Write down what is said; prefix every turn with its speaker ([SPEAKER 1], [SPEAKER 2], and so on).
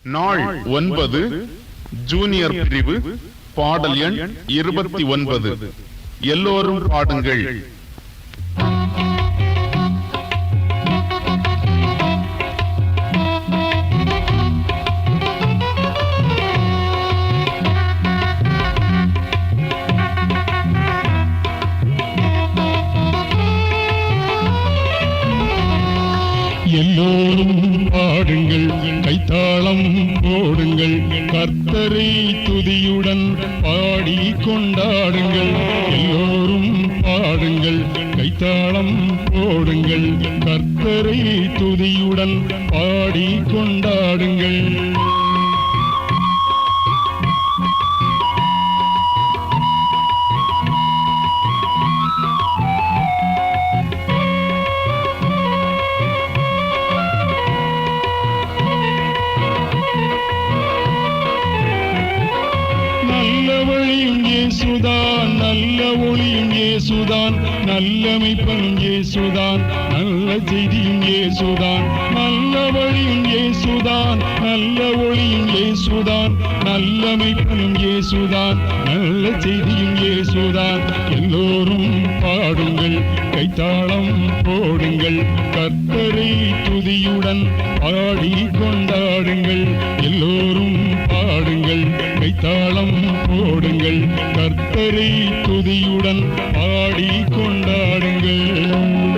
[SPEAKER 1] நாள் 9 ஜூனியர் பிரிவு பாடல் எண் 29. எல்லோரும் பாடுங்கள்.
[SPEAKER 2] எல்லோரும் பாடுங்கள், கைத்தாளம் போடுங்கள், கர்த்தரை துதியுடன் பாடி கொண்டாடுங்கள். எல்லோரும் பாடுங்கள், கைத்தாளம் போடுங்கள், கர்த்தரை துதியுடன் பாடி கொண்டாடுங்கள். இயேசுதான் நல்ல ஒளியும், இயேசுதான் நல்ல மெய்ப்பனும், இயேசுதான் நல்ல செய்தியும், இயேசுதான் நல்ல வழியும், இயேசுதான் நல்ல ஒளியும், இயேசுதான் நல்ல மெய்ப்பனும், இயேசுதான் நல்ல செய்தியும், இயேசுதான். எல்லோரும் பாடுங்கள், கைத்தாளம் போடுங்கள், கர்த்தரை துதியுடன் பாடி கொண்டாடுங்கள். எல்லோரும் பாடுங்கள், கைத்தாளம் போடுங்கள், கர்த்தரை துதியுடன் பாடி கொண்டாடுங்கள்.